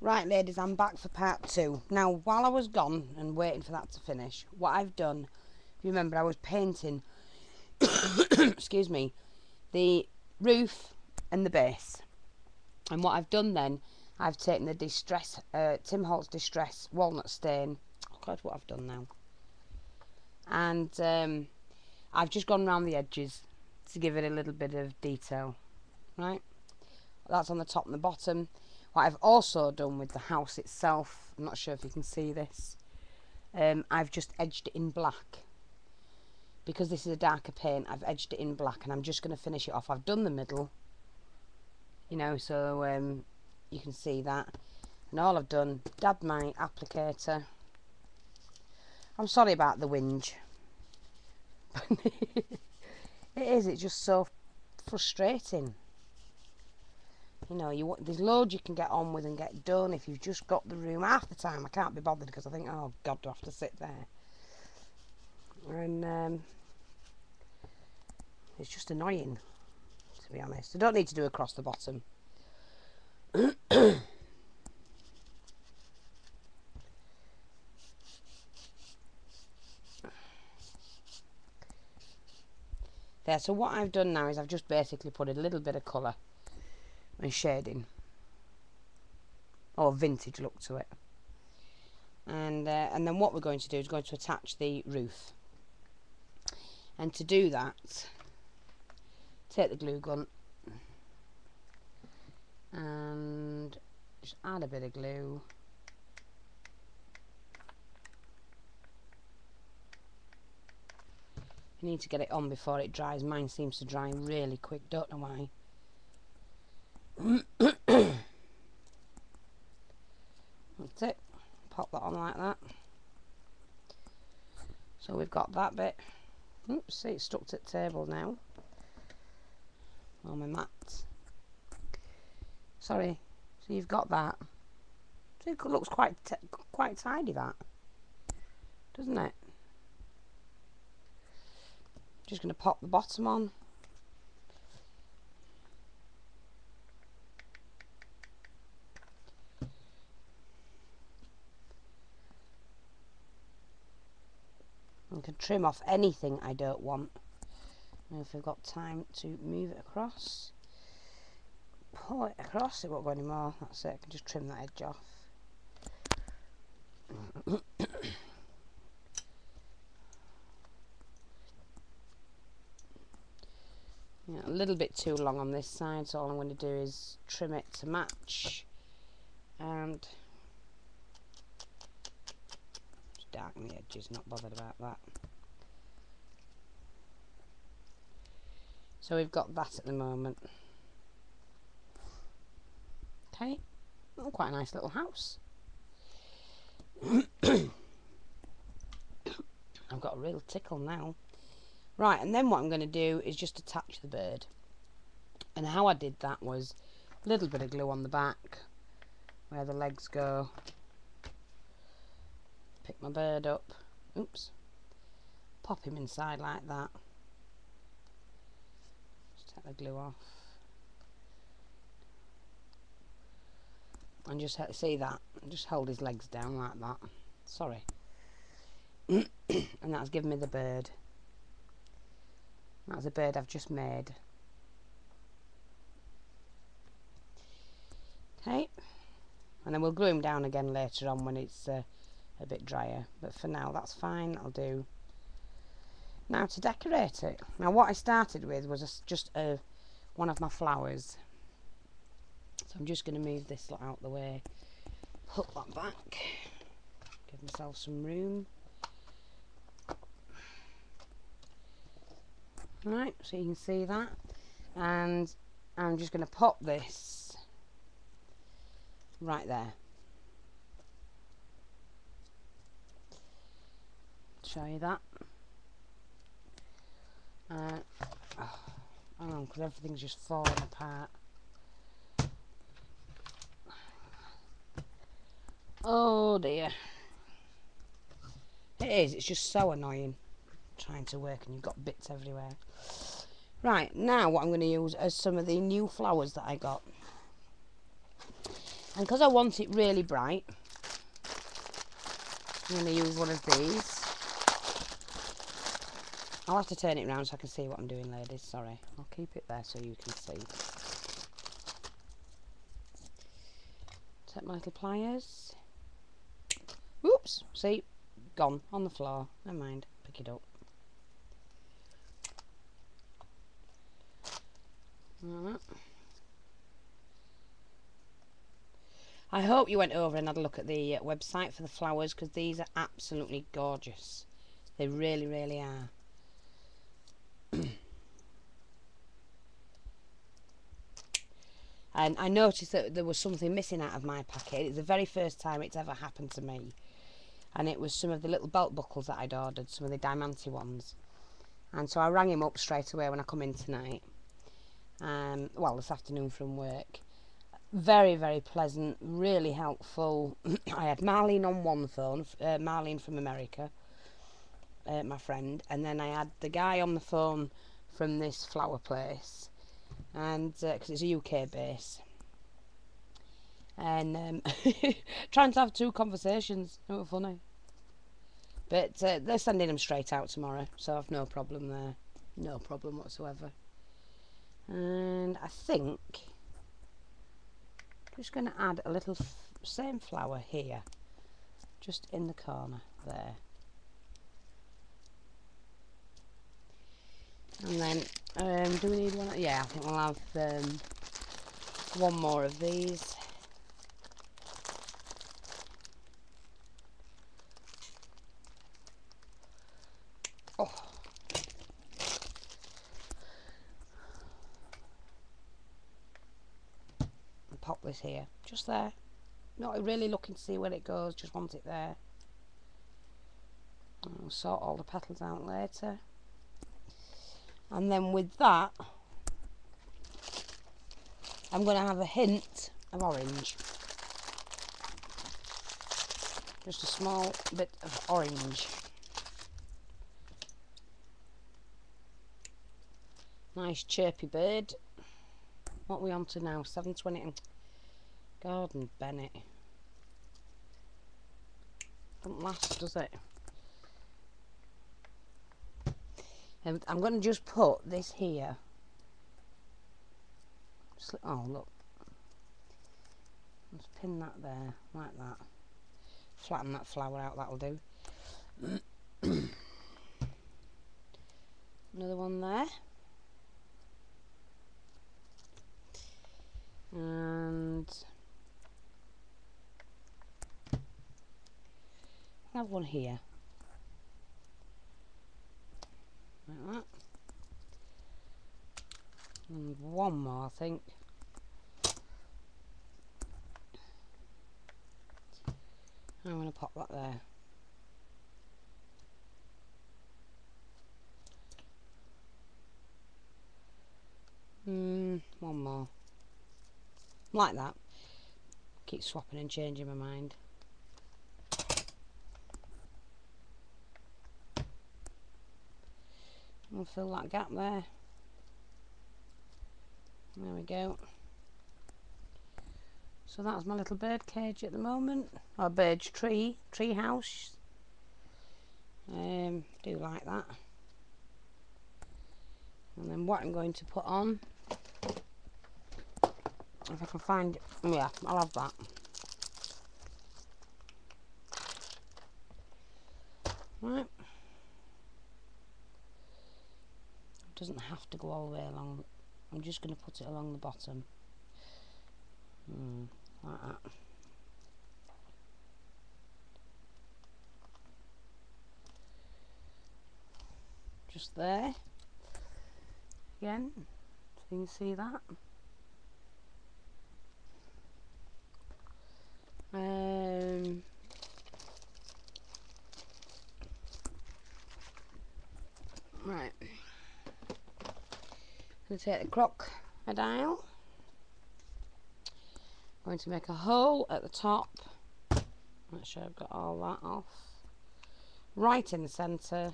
Right, ladies, I'm back for part 2. Now, while I was gone and waiting for that to finish, what I've done, if you remember, I was painting, excuse me, the roof and the base. And what I've done then, I've taken the Distress, Tim Holtz Distress Walnut Stain. Oh God, what I've done now. And I've just gone around the edges to give it a little bit of detail. Right? That's on the top and the bottom. What I've also done with the house itself, I'm not sure if you can see this, I've just edged it in black. Because this is a darker paint, I've edged it in black and I'm just going to finish it off. I've done the middle, you know, so you can see that. And all I've done, dabbed my applicator. I'm sorry about the whinge. It's just so frustrating. You know, there's loads you can get on with and get done if you've just got the room. Half the time I can't be bothered because I think, oh God, do I have to sit there? And it's just annoying, to be honest. I don't need to do across the bottom. There, so what I've done now is I've just basically put a little bit of colour and shading, or vintage look to it. And then what we're going to do is going to attach the roof. And to do that, take the glue gun and just add a bit of glue. You need to get it on before it dries. Mine seems to dry really quick, don't know why. That's it. Pop that on like that. So we've got that bit. Oops, see, it's stuck to the table now. On my mat. Sorry. So you've got that. See, it looks quite tidy, that, doesn't it? Just going to pop the bottom on. I can trim off anything I don't want. And if I've got time to move it across, pull it across, it won't go anymore. That's it, I can just trim that edge off. Yeah, a little bit too long on this side, so all I'm going to do is trim it to match and just darken the edges, not bothered about that. So we've got that at the moment. Okay, oh, quite a nice little house. I've got a real tickle now. Right, and then what I'm going to do is just attach the bird. And how I did that was a little bit of glue on the back where the legs go. Pick my bird up. Oops. Pop him inside like that. Just take the glue off. And just see that. Just hold his legs down like that. Sorry. And that's given me the bird. That's a bird I've just made. Okay. And then we'll glue him down again later on when it's a bit drier. But for now, that's fine. That'll do. Now to decorate it. Now what I started with was just one of my flowers. So I'm just going to move this lot out the way. Put that back. Give myself some room. Right, so you can see that, and I'm just going to pop this right there. Show you that. Oh, because everything's just falling apart. Oh dear. It is, it's just so annoying trying to work and you've got bits everywhere. Right, now what I'm going to use are some of the new flowers that I got. And because I want it really bright, I'm going to use one of these. I'll have to turn it around so I can see what I'm doing, ladies. Sorry. I'll keep it there so you can see. Take my little pliers. Whoops. See? Gone. On the floor. Never mind. Pick it up. Alright. I hope you went over and had a look at the website for the flowers, because these are absolutely gorgeous. They really, really are. And I noticed that there was something missing out of my packet. It's the very first time it's ever happened to me. And it was some of the little belt buckles that I'd ordered, some of the diamante ones. And so I rang him up straight away when I come in tonight. Well, this afternoon from work. Very, very pleasant, really helpful. I had Marlene on one phone, Marlene from America, my friend, and then I had the guy on the phone from this flower place, and because it's a UK base, and trying to have two conversations. Isn't it funny? But they're sending them straight out tomorrow, so I've no problem there, no problem whatsoever. And I think I'm just going to add a little same flower here, just in the corner there. And then, do we need one? Yeah, I think we'll have one more of these. Oh. And pop this here, just there. Not really looking to see where it goes, just want it there. I'll sort all the petals out later. And then with that, I'm going to have a hint of orange. Just a small bit of orange. Nice chirpy bird. What are we on to now? 7:20. Gordon Bennett. Doesn't last, does it? And I'm going to just put this here. Oh, look. Let's pin that there, like that. Flatten that flower out, that'll do. Another one there. And I'll have one here. Like that. And one more, I think. I'm going to pop that there. One more. Like that. Keep swapping and changing my mind. I'll fill that gap there. There we go. So that's my little bird cage at the moment, or bird tree house. Do like that. And then what I'm going to put on, if I can find it, yeah, I'll have that. Right. It doesn't have to go all the way along. I'm just going to put it along the bottom. Like that. Just there. Again, so you can see that. Right. I'm going to take the crocodile. Going to make a hole at the top. Make sure I've got all that off. Right in the centre.